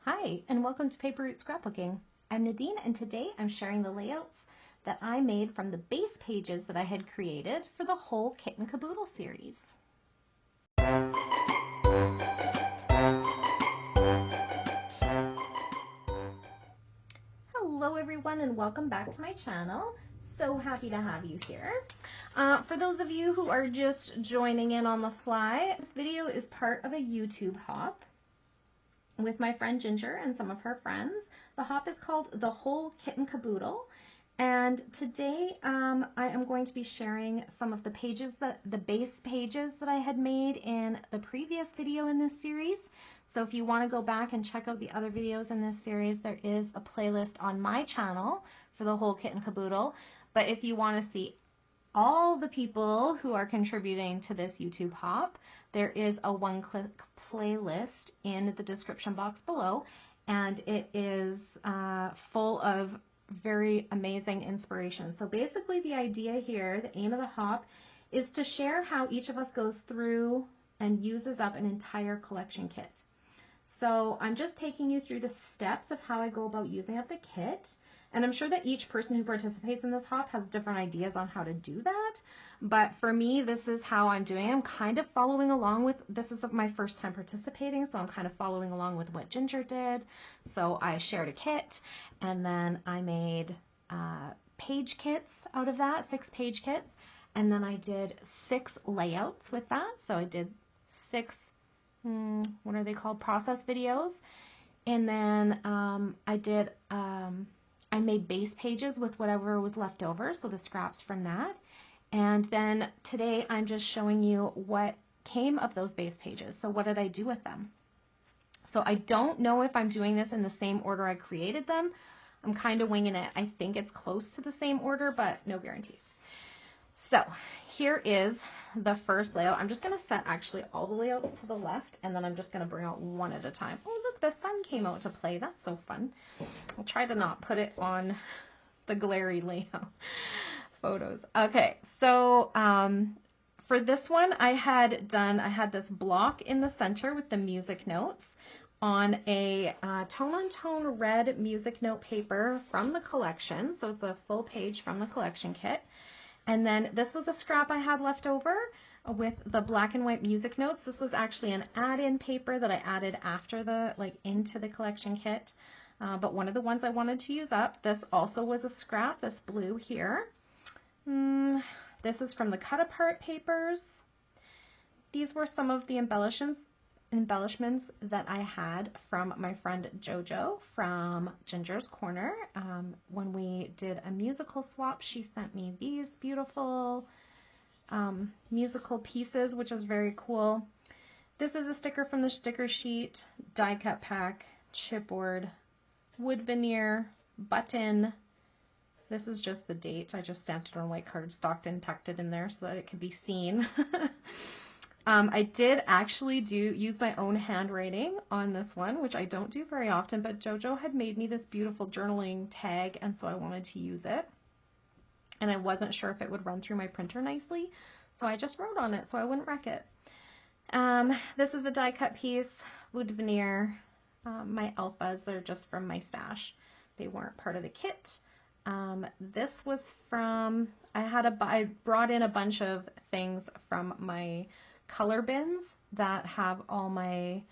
Hi, and welcome to Paper Route Scrapbooking. I'm Nadine, and today I'm sharing the layouts that I made from the base pages that I had created for the Whole Kit Caboodle series. Hello everyone, and welcome back to my channel. So happy to have you here. For those of you who are just joining in on the fly, this video is part of a YouTube hop with my friend Ginger and some of her friends. The hop is called the Whole Kit Caboodle, and today I am going to be sharing some of the pages, the base pages that I had made in the previous video in this series. So if you want to go back and check out the other videos in this series, there is a playlist on my channel for the Whole Kit Caboodle. But if you want to see all the people who are contributing to this YouTube hop, there is a one-click playlist in the description box below, and it is full of very amazing inspiration. So basically the idea here, the aim of the hop, is to share how each of us goes through and uses up an entire collection kit. So I'm just taking you through the steps of how I go about using up the kit. And I'm sure that each person who participates in this hop has different ideas on how to do that. But for me, this is how I'm doing. I'm kind of following along with, this is my first time participating, so I'm kind of following along with what Ginger did. So I shared a kit, and then I made page kits out of that, 6 page kits. And then I did 6 layouts with that. So I did 6, what are they called? Process videos. And then I made base pages with whatever was left over, so the scraps from that. And then today I'm just showing you what came of those base pages. So what did I do with them? So I don't know if I'm doing this in the same order I created them. I'm kind of winging it. I think it's close to the same order, but no guarantees. So here is the first layout. I'm just going to set actually all the layouts to the left, and then I'm just going to bring out one at a time. Oh, look, the sun came out to play. That's so fun. I'll try to not put it on the glary layout photos. Okay, so for this one, I had this block in the center with the music notes on a tone-on-tone red music note paper from the collection. So it's a full page from the collection kit. And then this was a scrap I had left over with the black and white music notes. This was actually an add-in paper that I added after into the collection kit. But one of the ones I wanted to use up. This also was a scrap, this blue here. This is from the cut apart papers. These were some of the embellishments that I had from my friend JoJo from Ginger's Corner. When we did a musical swap, she sent me these beautiful musical pieces, which is very cool. This is a sticker from the sticker sheet, die cut pack, chipboard, wood veneer, button. This is just the date. I just stamped it on white cardstock and tucked it in there so that it could be seen. I did actually use my own handwriting on this one, which I don't do very often, but JoJo had made me this beautiful journaling tag, and so I wanted to use it. And I wasn't sure if it would run through my printer nicely, so I just wrote on it so I wouldn't wreck it. This is a die cut piece, wood veneer. My alphas are just from my stash. They weren't part of the kit. This was from, I brought in a bunch of things from my color bins that have all my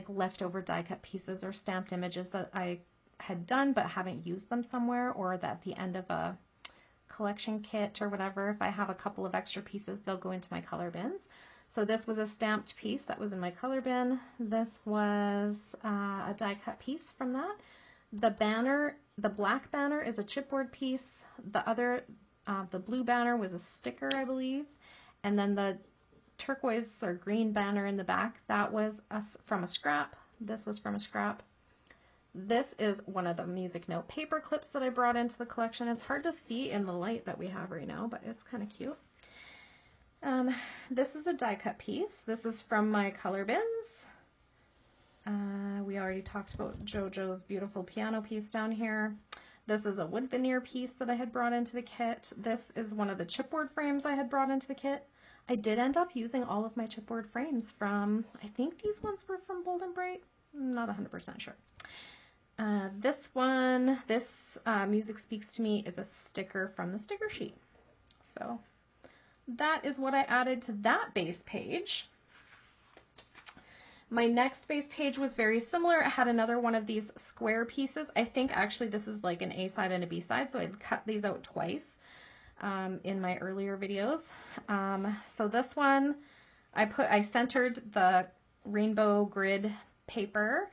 leftover die cut pieces or stamped images that I had done but haven't used them somewhere, or that at the end of a collection kit or whatever, if I have a couple of extra pieces, they'll go into my color bins. So this was a stamped piece that was in my color bin. This was a die cut piece from that. The banner, the black banner, is a chipboard piece. The blue banner was a sticker, I believe. And then the turquoise or green banner in the back, that was from a scrap. This was from a scrap. This is one of the music note paper clips that I brought into the collection. It's hard to see in the light that we have right now, but it's kind of cute. This is a die cut piece. This is from my color bins. We already talked about JoJo's beautiful piano piece down here. This is a wood veneer piece that I had brought into the kit. This is one of the chipboard frames I had brought into the kit. I did end up using all of my chipboard frames from, I think these ones were from Bold and Bright. I'm not 100% sure. This one, this Music Speaks to Me, is a sticker from the sticker sheet. So that is what I added to that base page. My next base page was very similar. It had another one of these square pieces. I think actually this is like an A side and a B side, so I'd cut these out twice in my earlier videos. So this one, I centered the rainbow grid paper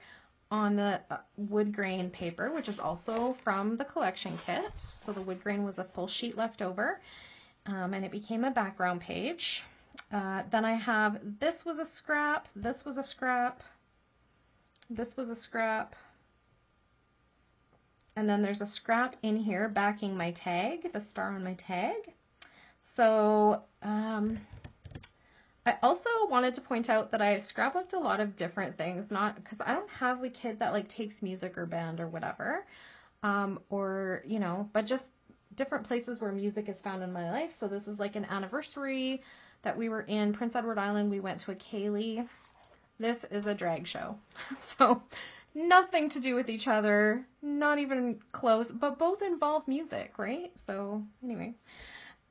on the wood grain paper, which is also from the collection kit. So the wood grain was a full sheet left over, and it became a background page. Then I have, this was a scrap, this was a scrap, this was a scrap, and then there's a scrap in here backing my tag, the star on my tag. So I also wanted to point out that I scrapbooked a lot of different things, not because I don't have a kid that like takes music or band or whatever, or, you know, but just different places where music is found in my life. So this is like an anniversary that we were in Prince Edward Island. We went to a Kaylee. This is a drag show. So nothing to do with each other, not even close, but both involve music, right? So anyway,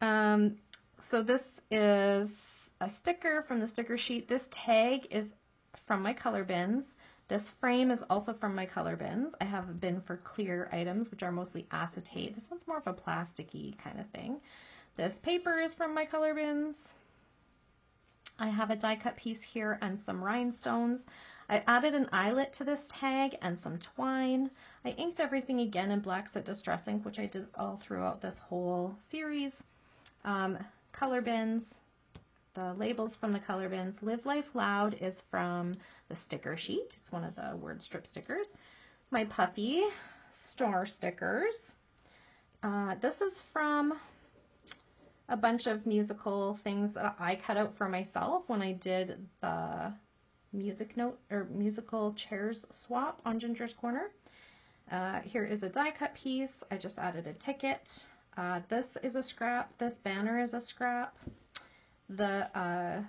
so this is a sticker from the sticker sheet. This tag is from my color bins. This frame is also from my color bins. I have a bin for clear items, which are mostly acetate. This one's more of a plasticky kind of thing. This paper is from my color bins. I have a die cut piece here and some rhinestones. I added an eyelet to this tag and some twine. I inked everything again in Black Set Distress ink, which I did all throughout this whole series. Color bins. The labels from the color bins. Live Life Loud is from the sticker sheet. It's one of the word strip stickers. My puppy star stickers. This is from a bunch of musical things that I cut out for myself when I did the music note or musical chairs swap on Ginger's Corner. Here is a die cut piece. I just added a ticket. This is a scrap. This banner is a scrap. The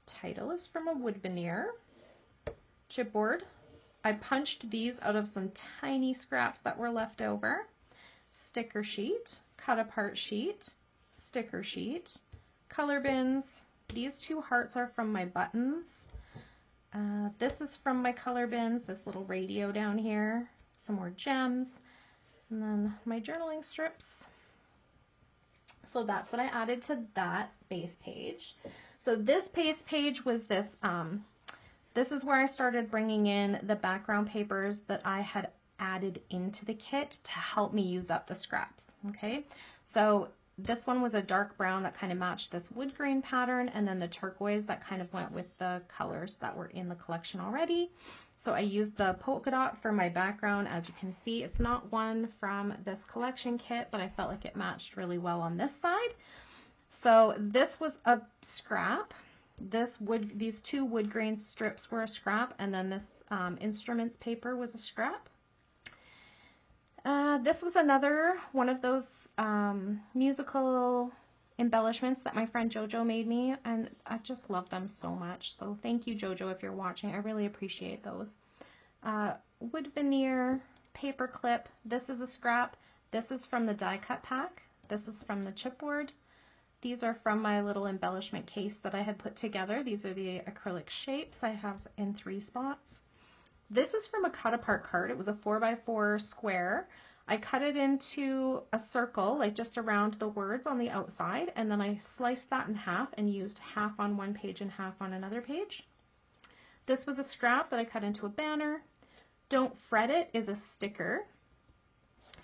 title is from a wood veneer chipboard. I punched these out of some tiny scraps that were left over. Sticker sheet, cut apart sheet, sticker sheet, color bins. These two hearts are from my buttons. This is from my color bins, this little radio down here, some more gems, and then my journaling strips. So that's what I added to that base page. So this base page was this, this is where I started bringing in the background papers that I had added into the kit to help me use up the scraps. Okay, so this one was a dark brown that kind of matched this wood grain pattern, and then the turquoise that kind of went with the colors that were in the collection already. So I used the polka dot for my background. As you can see, it's not one from this collection kit, but I felt like it matched really well on this side. So this was a scrap. These two wood grain strips were a scrap, and then this instruments paper was a scrap. This was another one of those musical embellishments that my friend Jojo made me, and I just love them so much. So thank you, Jojo, if you're watching. I really appreciate those. Wood veneer, paper clip. This is a scrap. This is from the die cut pack. This is from the chipboard. These are from my little embellishment case that I had put together. These are the acrylic shapes I have in 3 spots. This is from a cut apart card. It was a 4x4 square. I cut it into a circle, like just around the words on the outside, and then I sliced that in half and used half on one page and half on another page. This was a scrap that I cut into a banner. Don't Fret It is a sticker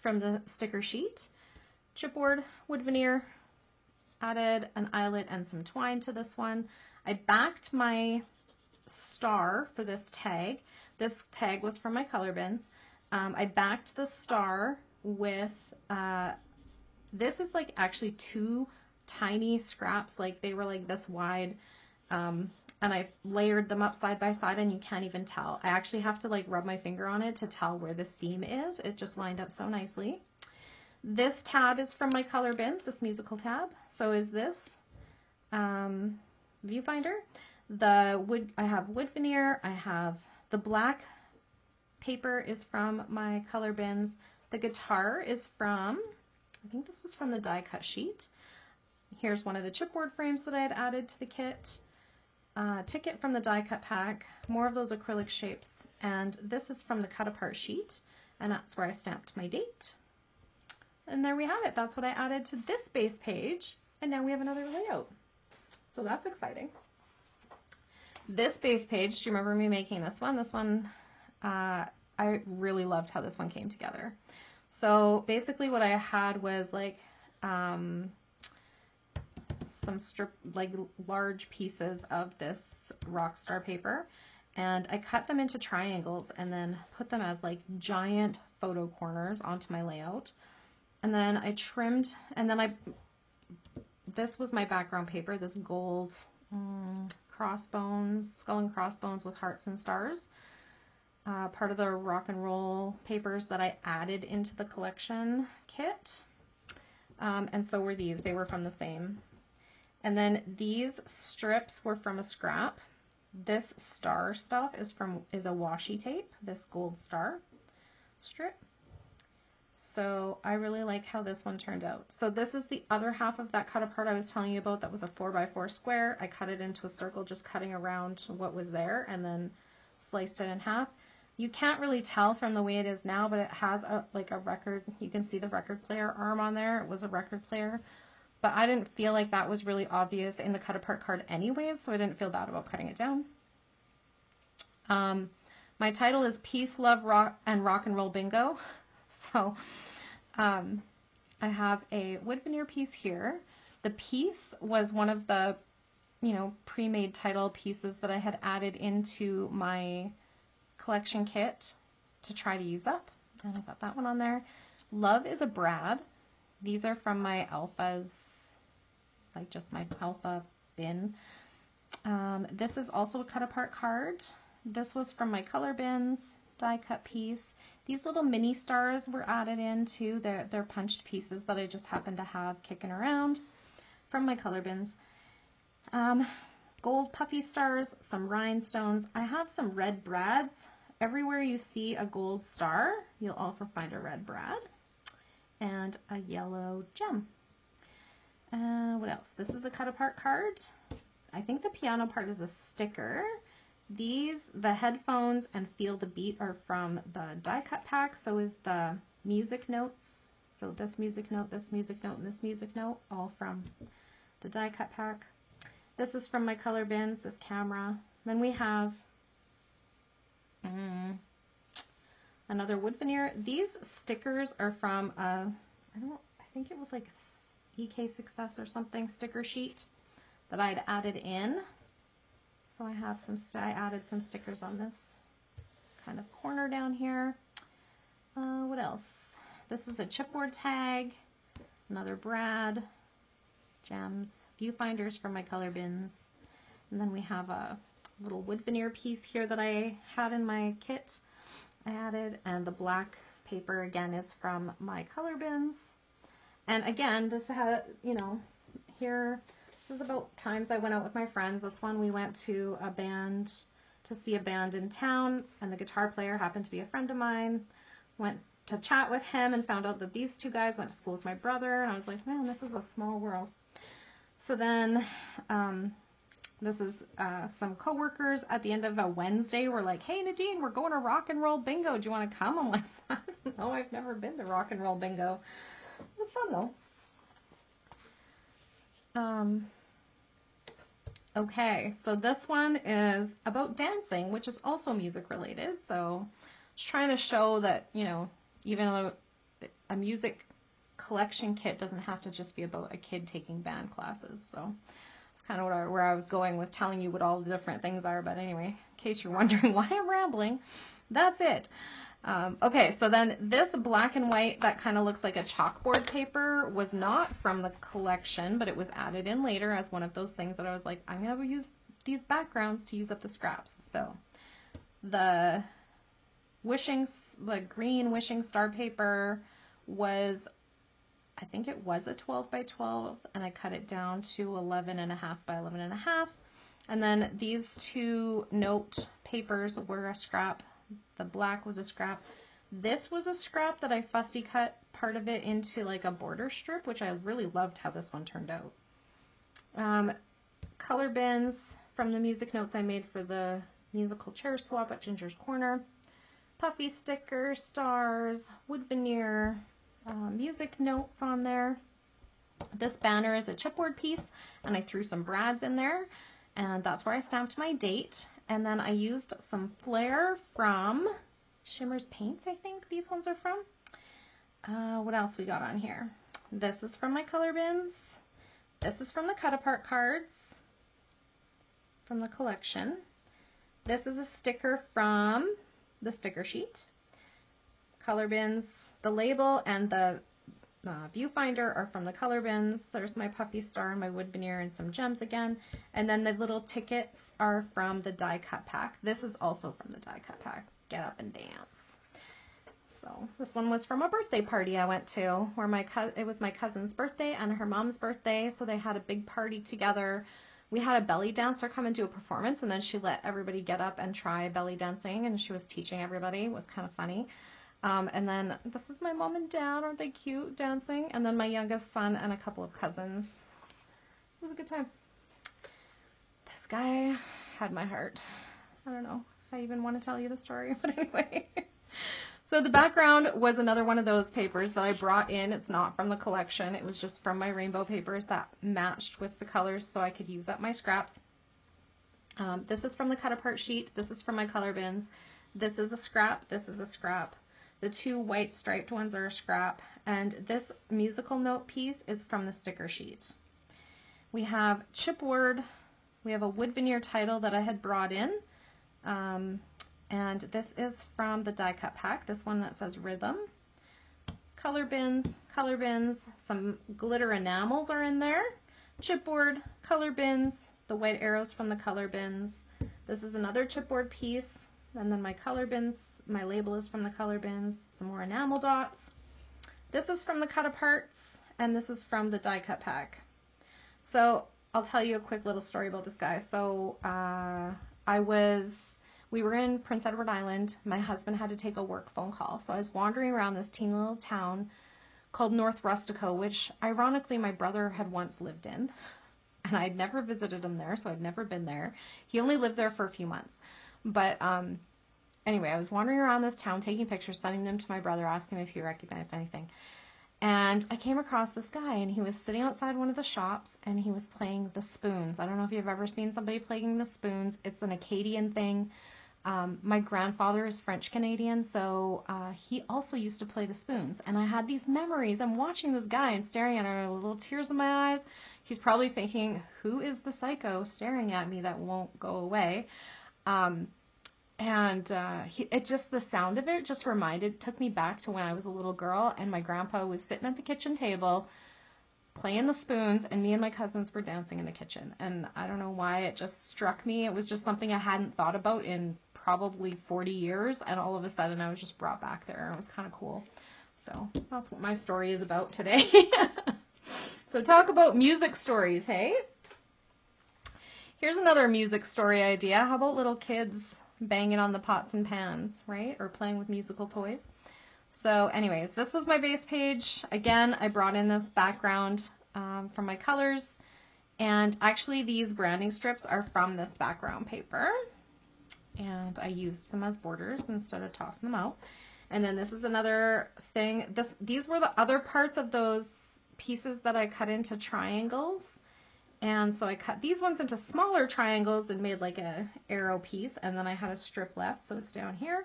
from the sticker sheet. Chipboard, wood veneer, added an eyelet and some twine to this one. I backed my star for this tag. This tag was from my color bins. I backed the star with, this is like actually 2 tiny scraps, like they were like this wide, and I layered them up side by side and you can't even tell. I actually have to like rub my finger on it to tell where the seam is. It just lined up so nicely. This tab is from my color bins, this musical tab. So is this viewfinder. I have wood veneer, I have the black paper is from my color bins. The guitar is from, I think this was from the die cut sheet. Here's one of the chipboard frames that I had added to the kit. Ticket from the die cut pack, more of those acrylic shapes, and this is from the cut apart sheet, and that's where I stamped my date. And there we have it. That's what I added to this base page, and now we have another layout. So that's exciting. This base page, do you remember me making this one? This one, I really loved how this one came together. So basically what I had was like some large pieces of this Rockstar paper, and I cut them into triangles and then put them as like giant photo corners onto my layout. And then I trimmed, and then this was my background paper, this gold crossbones, skull and crossbones with hearts and stars. Part of the rock and roll papers that I added into the collection kit. And so were these, they were from the same. And then these strips were from a scrap. This star stuff is a washi tape, this gold star strip. So I really like how this one turned out. So this is the other half of that cut apart I was telling you about that was a 4x4 square. I cut it into a circle, just cutting around what was there, and then sliced it in half. You can't really tell from the way it is now, but it has a record. You can see the record player arm on there. It was a record player. But I didn't feel like that was really obvious in the cut apart card anyways, so I didn't feel bad about cutting it down. My title is Peace, Love, Rock and Roll Bingo. So I have a wood veneer piece here. The piece was one of the, pre-made title pieces that I had added into my collection kit to try to use up. And I got that one on there. Love is a brad. These are from my alphas, like just my alpha bin. This is also a cut apart card. This was from my color bins die cut piece. These little mini stars were added into. They're punched pieces that I just happened to have kicking around from my color bins. Gold puffy stars, some rhinestones. I have some red brads. Everywhere you see a gold star, you'll also find a red brad and a yellow gem. What else? This is a cut apart card. I think the piano part is a sticker. The headphones and Feel the Beat are from the die cut pack. So is the music notes. So this music note, this music note, and this music note, all from the die cut pack. This is from my color bins, this camera. Then we have another wood veneer. These stickers are from I think it was like EK Success or something sticker sheet that I'd added in. So I have I added some stickers on this kind of corner down here. What else? This is a chipboard tag, another brad, gems, viewfinders from my color bins. And then we have a little wood veneer piece here that I had in my kit I added, and the black paper again is from my color bins. And again, this had, here, this is about times I went out with my friends. This one we went to see a band in town, and the guitar player happened to be a friend of mine. Went to chat with him and found out that these two guys went to school with my brother, and I was like, man, this is a small world. So then this is some coworkers at the end of a Wednesday were like, hey Nadine, we're going to rock and roll bingo. Do you want to come? I'm like, I don't know, I've never been to rock and roll bingo. It was fun though. Okay, so this one is about dancing, which is also music related. So just trying to show that, even though a music collection kit doesn't have to just be about a kid taking band classes. So it's kind of where I was going with telling you what all the different things are. But anyway, in case you're wondering why I'm rambling, that's it. Okay, so then this black and white that kind of looks like a chalkboard paper was not from the collection, but it was added in later as one of those things that I was like, I'm going to use these backgrounds to use up the scraps. So the green wishing star paper was, I think it was a 12 by 12, and I cut it down to 11.5 by 11.5. And then these two note papers were a scrap The black was a scrap. This was a scrap that I fussy cut part of it into like a border strip, which I really loved how this one turned out. Color bins from the music notes I made for the musical chair swap at Ginger's Corner. Puffy sticker, stars, wood veneer, music notes on there. This banner is a chipboard piece, and I threw some brads in there, and that's where I stamped my date. And then I used some flair from Shimmer's Paints, I think these ones are from. What else we got on here? This is from my color bins. This is from the cut apart cards from the collection. This is a sticker from the sticker sheet. Color bins, the label and the viewfinder are from the color bins. There's my puffy star and my wood veneer and some gems again. And then the little tickets are from the die cut pack. This is also from the die cut pack. Get up and dance. So this one was from a birthday party I went to where it was my cousin's birthday and her mom's birthday. So they had a big party together. We had a belly dancer come and do a performance, and then she let everybody get up and try belly dancing, and she was teaching everybody. It was kind of funny. And then this is my mom and dad. Aren't they cute, dancing? And then my youngest son and a couple of cousins. It was a good time. This guy had my heart. I don't know if I even want to tell you the story, but anyway. So the background was another one of those papers that I brought in. It's not from the collection. It was just from my rainbow papers that matched with the colors so I could use up my scraps. This is from the cut apart sheet. This is from my color bins. This is a scrap. This is a scrap. The two white striped ones are a scrap. And this musical note piece is from the sticker sheet. We have chipboard. We have a wood veneer title that I had brought in. And this is from the die cut pack, this one that says Rhythm. Color bins, some glitter enamels are in there. Chipboard, color bins, the white arrows from the color bins. This is another chipboard piece, and then my color bins, my label is from the color bins, some more enamel dots. This is from the cut aparts, and this is from the die cut pack. So I'll tell you a quick little story about this guy. So we were in Prince Edward Island. My husband had to take a work phone call. So I was wandering around this teeny little town called North Rustico, which ironically my brother had once lived in. And I'd never visited him there, so I'd never been there. He only lived there for a few months. But anyway, I was wandering around this town taking pictures, sending them to my brother, asking him if he recognized anything. And I came across this guy, and he was sitting outside one of the shops, and he was playing the spoons. I don't know if you've ever seen somebody playing the spoons. It's an Acadian thing. My grandfather is French Canadian, so he also used to play the spoons. And I had these memories. I'm watching this guy and staring at him with little tears in my eyes. He's probably thinking, who is the psycho staring at me that won't go away? The sound of it just took me back to when I was a little girl, and my grandpa was sitting at the kitchen table playing the spoons, and me and my cousins were dancing in the kitchen. And I don't know why, it just struck me. It was just something I hadn't thought about in probably 40 years, and all of a sudden I was just brought back there. It was kind of cool. So that's what my story is about today. So talk about music stories, hey? Here's another music story idea. How about little kids banging on the pots and pans, right? Or playing with musical toys. So anyways, this was my base page. Again, I brought in this background from my colors. And actually these branding strips are from this background paper. And I used them as borders instead of tossing them out. And then this is another thing. These were the other parts of those pieces that I cut into triangles. And so I cut these ones into smaller triangles and made like a arrow piece. And then I had a strip left, so it's down here.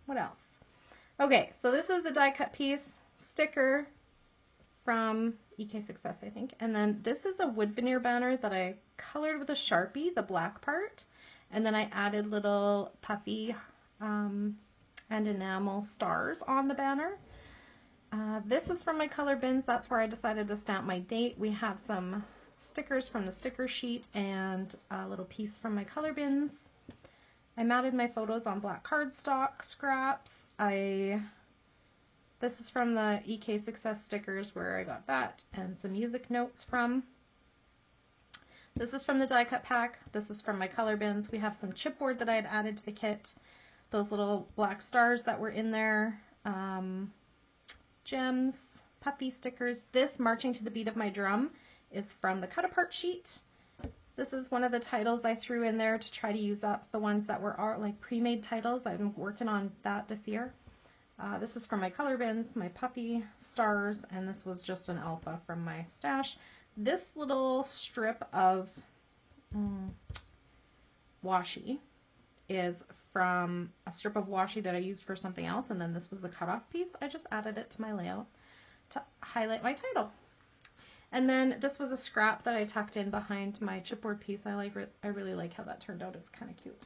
What else? Okay, so this is a die cut piece, sticker from EK Success, I think. And then this is a wood veneer banner that I colored with a Sharpie, the black part. And then I added little puffy and enamel stars on the banner. This is from my color bins. That's where I decided to stamp my date. We have some stickers from the sticker sheet and a little piece from my color bins. I matted my photos on black cardstock scraps. This is from the EK Success stickers where I got that, and some music notes from. This is from the die cut pack. This is from my color bins. We have some chipboard that I had added to the kit. Those little black stars that were in there. Gems, puppy stickers. This, Marching to the Beat of My Drum, is from the cut apart sheet. This is one of the titles I threw in there to try to use up the ones that were like pre-made titles. I've been working on that this year. This is from my color bins, my puppy stars, and this was just an alpha from my stash. This little strip of washi is from a strip of washi that I used for something else, and then this was the cutoff piece. I just added it to my layout to highlight my title. And then this was a scrap that I tucked in behind my chipboard piece. I really like how that turned out. It's kind of cute.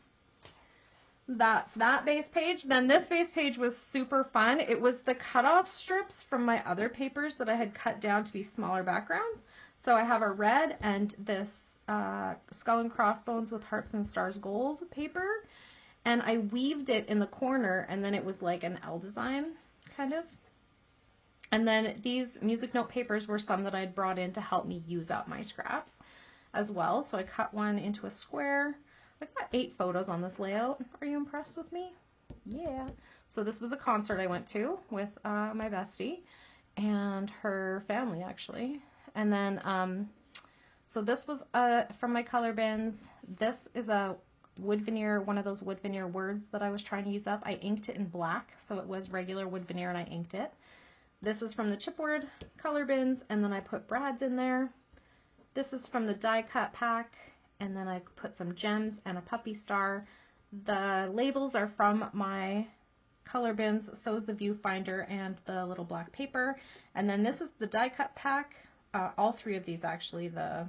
That's that base page. Then this base page was super fun. It was the cutoff strips from my other papers that I had cut down to be smaller backgrounds. So I have a red and this skull and crossbones with hearts and stars gold paper. And I weaved it in the corner, and then it was like an L design, kind of. And then these music note papers were some that I'd brought in to help me use up my scraps as well. So I cut one into a square. I got 8 photos on this layout. Are you impressed with me? Yeah. So this was a concert I went to with my bestie and her family, actually. And then, so this was from my color bins. This is a wood veneer, one of those wood veneer words that I was trying to use up. I inked it in black, so it was regular wood veneer, and I inked it. This is from the chipboard color bins, and then I put brads in there. This is from the die cut pack, and then I put some gems and a puppy star. The labels are from my color bins, so is the viewfinder and the little black paper. And then this is the die cut pack. All 3 of these, actually, the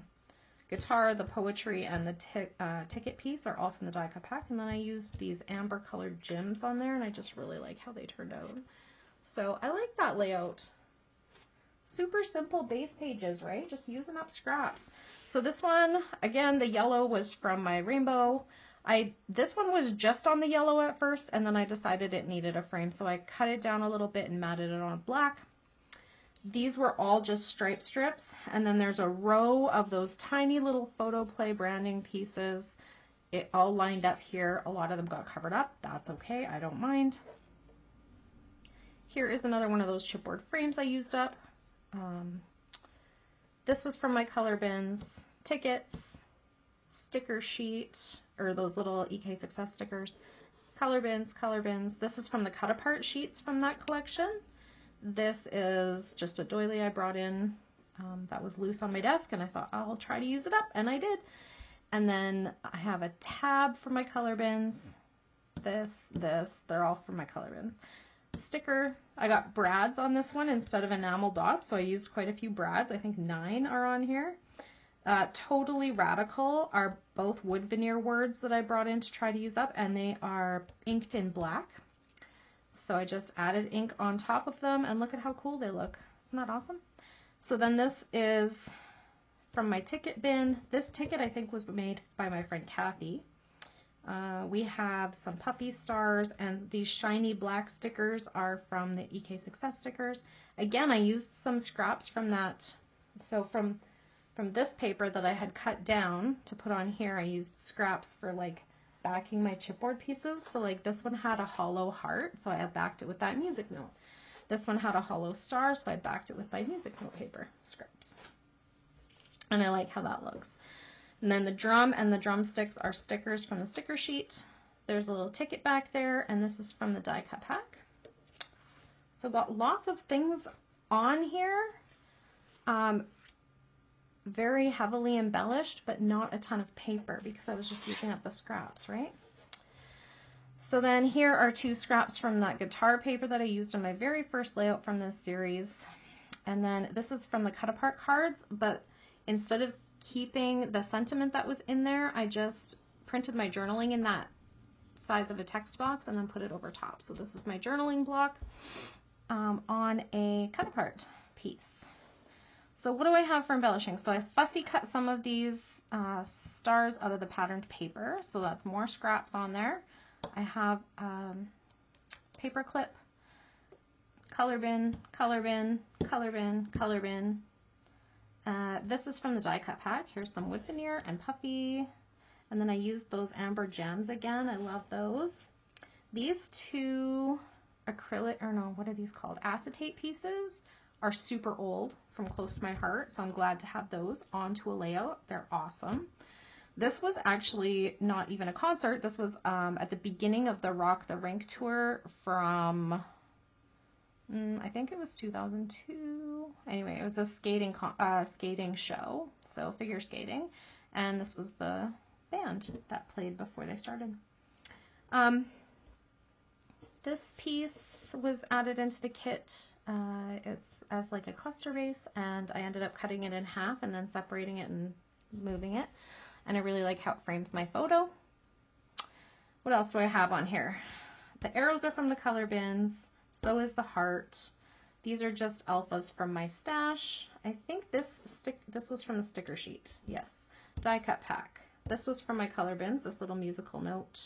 guitar, the poetry, and the ticket piece are all from the die cut pack. And then I used these amber colored gems on there, and I just really like how they turned out. So I like that layout. Super simple base pages, right? Just using up scraps. So this one, again, the yellow was from my rainbow. This one was just on the yellow at first, and then I decided it needed a frame, so I cut it down a little bit and matted it on black. These were all just stripe strips, and then there's a row of those tiny little photo play branding pieces. It all lined up here. A lot of them got covered up. That's okay. I don't mind. Here is another one of those chipboard frames I used up. This was from my color bins. Tickets, sticker sheet, or those little EK Success stickers. Color bins, color bins. This is from the cut apart sheets from that collection. This is just a doily I brought in that was loose on my desk, and I thought I'll try to use it up, and I did. And then I have a tab for my color bins. This, they're all from my color bins. Sticker, I got brads on this one instead of enamel dots, so I used quite a few brads. I think 9 are on here. Totally Radical are both wood veneer words that I brought in to try to use up, and they are inked in black. So I just added ink on top of them, and look at how cool they look. Isn't that awesome? So then this is from my ticket bin. This ticket I think was made by my friend Kathy. We have some puppy stars, and these shiny black stickers are from the EK Success stickers. Again, I used some scraps from that. So from this paper that I had cut down to put on here, I used scraps for like backing my chipboard pieces. So like this one had a hollow heart, so I backed it with that music note. This one had a hollow star, so I backed it with my music note paper scraps. And I like how that looks. And then the drum and the drumsticks are stickers from the sticker sheet. There's a little ticket back there, and this is from the die cut pack. So got lots of things on here. Very heavily embellished, but not a ton of paper because I was just using up the scraps, right? So then here are 2 scraps from that guitar paper that I used in my very first layout from this series. And then this is from the cut apart cards, but instead of keeping the sentiment that was in there, I just printed my journaling in that size of a text box and then put it over top. So this is my journaling block on a cut apart piece. So what do I have for embellishing? So I fussy cut some of these stars out of the patterned paper. So that's more scraps on there. I have paper clip, color bin, color bin, color bin, color bin, This is from the die cut pack. Here's some wood veneer and puffy. And then I used those amber gems again. I love those. These two acrylic, or no, what are these called? Acetate pieces are super old, from close to my heart. So I'm glad to have those onto a layout. They're awesome. This was actually not even a concert. This was at the beginning of the Rock the Rink tour from, I think it was 2002. Anyway, it was a skating show, so figure skating. And this was the band that played before they started. This piece was added into the kit. It's as like a cluster base, and I ended up cutting it in half and then separating it and moving it. And I really like how it frames my photo. What else do I have on here? The arrows are from the color bins. So is the heart. These are just alphas from my stash. I think this was from the sticker sheet. Yes. Die cut pack. This was from my color bins, this little musical note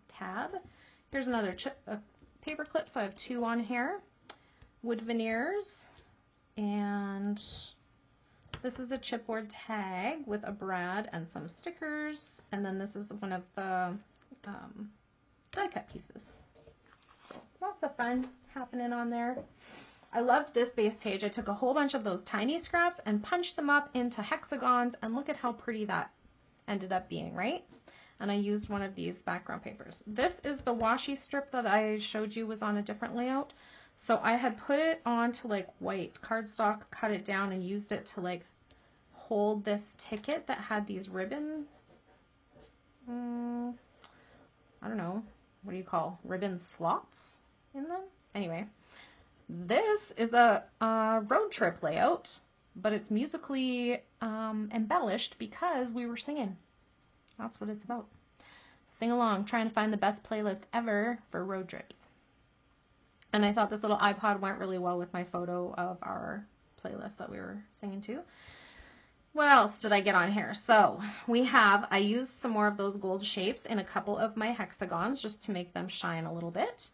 tab. Here's another paper clip, so I have two on here. Wood veneers, and this is a chipboard tag with a brad and some stickers, and then this is one of the die cut pieces. So lots of fun happening on there. I loved this base page. I took a whole bunch of those tiny scraps and punched them up into hexagons, and look at how pretty that ended up being, right? And I used one of these background papers. This is the washi strip that I showed you was on a different layout. So I had put it onto like white cardstock, cut it down, and used it to like hold this ticket that had these ribbon, I don't know, what do you call, ribbon slots in them? Anyway, this is a road trip layout, but it's musically embellished because we were singing. That's what it's about. Sing along, trying to find the best playlist ever for road trips. And I thought this little iPod went really well with my photo of our playlist that we were singing to. What else did I get on here? So I used some more of those gold shapes in a couple of my hexagons just to make them shine a little bit.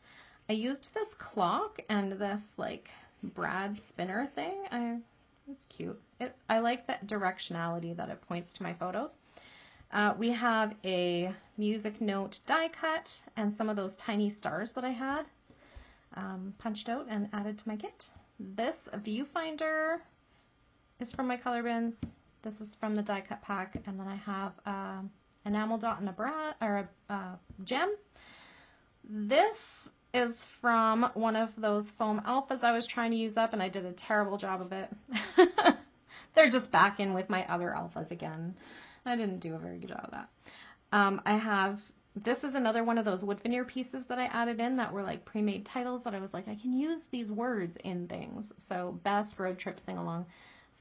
I used this clock and this like brad spinner thing. It's cute. I like that directionality that it points to my photos. We have a music note die cut and some of those tiny stars that I had punched out and added to my kit. This viewfinder is from my color bins. This is from the die cut pack, and then I have enamel dot and a gem. This is from one of those foam alphas I was trying to use up, and I did a terrible job of it. They're just back in with my other alphas again. I didn't do a very good job of that. This is another one of those wood veneer pieces that I added in that were like pre-made titles that I was like, I can use these words in things. So best road trip sing along.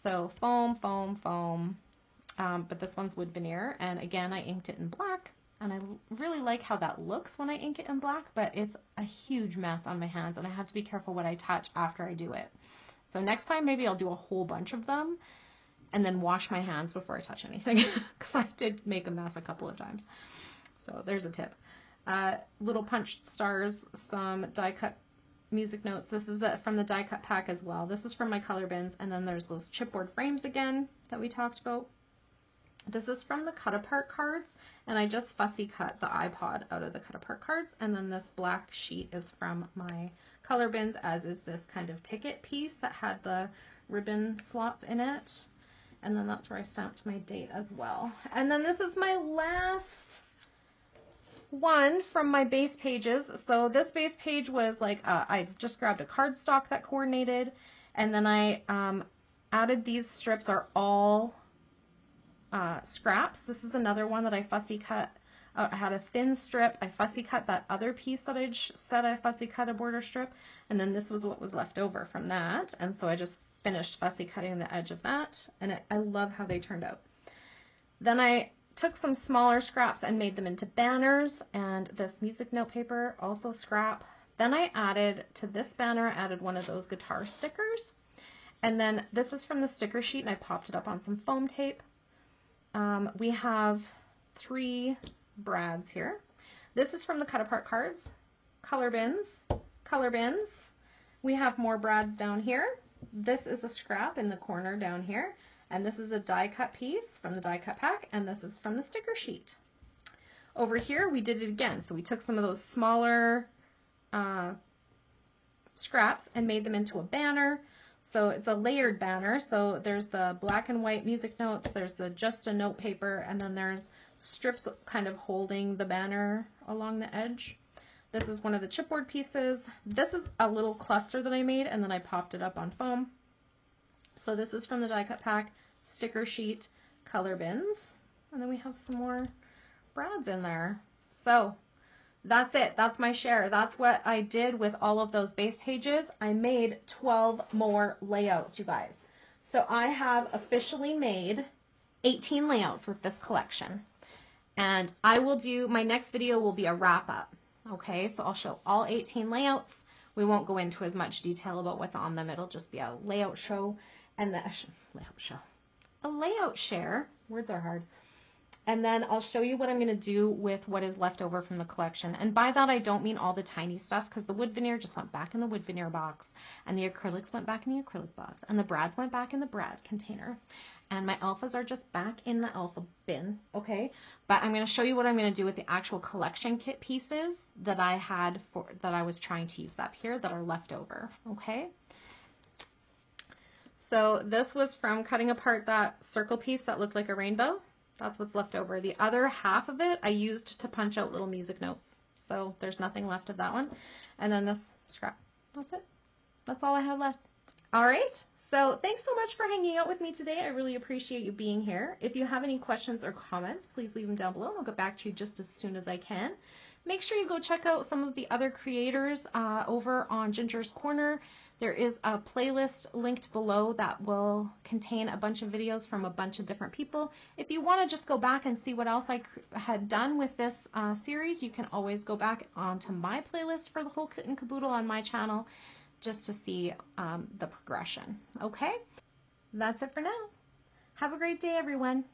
So foam, foam, foam. But this one's wood veneer. And again, I inked it in black. And I really like how that looks when I ink it in black, but it's a huge mess on my hands and I have to be careful what I touch after I do it. So next time maybe I'll do a whole bunch of them and then wash my hands before I touch anything, because I did make a mess a couple of times. So there's a tip. Little punched stars, some die cut music notes. This is from the die cut pack as well. This is from my color bins, and then there's those chipboard frames again that we talked about. This is from the cut apart cards, and I just fussy cut the iPod out of the cut apart cards, and then this black sheet is from my color bins, as is this kind of ticket piece that had the ribbon slots in it. And then that's where I stamped my date as well. And then this is my last one from my base pages. So this base page was like, I just grabbed a cardstock that coordinated, and then I added these strips are all scraps. This is another one that I fussy cut. I had a thin strip. I fussy cut that other piece that I said I fussy cut a border strip, and then this was what was left over from that. And so I just finished fussy cutting the edge of that, and I love how they turned out. Then I took some smaller scraps and made them into banners, and this music note paper, also scrap. Then I added to this banner, I added one of those guitar stickers, and then this is from the sticker sheet, and I popped it up on some foam tape. We have 3 brads here. This is from the cut apart cards, color bins, color bins. We have more brads down here. this is a scrap in the corner down here, and this is a die cut piece from the die cut pack, and this is from the sticker sheet. Over here we did it again, so we took some of those smaller scraps and made them into a banner. So it's a layered banner, so there's the black and white music notes, there's the just a note paper, and then there's strips kind of holding the banner along the edge. This is one of the chipboard pieces. This is a little cluster that I made, and then I popped it up on foam. So this is from the die cut pack, sticker sheet, color bins, and then we have some more brads in there. So that's it. That's my share. That's what I did with all of those base pages. I made 12 more layouts, you guys. So I have officially made 18 layouts with this collection. And I will do, my next video will be a wrap up. Okay, so I'll show all 18 layouts. We won't go into as much detail about what's on them. It'll just be a layout show and a layout share. Words are hard. And then I'll show you what I'm going to do with what is left over from the collection. And by that, I don't mean all the tiny stuff, because the wood veneer just went back in the wood veneer box, and the acrylics went back in the acrylic box, and the brads went back in the brad container, and my alphas are just back in the alpha bin, okay? But I'm going to show you what I'm going to do with the actual collection kit pieces that I had that I was trying to use up here that are left over, okay? So this was from cutting apart that circle piece that looked like a rainbow. That's what's left over. The other half of it I used to punch out little music notes. So there's nothing left of that one. And then this scrap. That's it. That's all I have left. All right. So thanks so much for hanging out with me today. I really appreciate you being here. If you have any questions or comments, please leave them down below, and I'll get back to you just as soon as I can. Make sure you go check out some of the other creators over on Ginger's Corner. There is a playlist linked below that will contain a bunch of videos from a bunch of different people. If you want to just go back and see what else I had done with this series, you can always go back onto my playlist for the Whole Kit and Caboodle on my channel just to see the progression. Okay? That's it for now. Have a great day, everyone.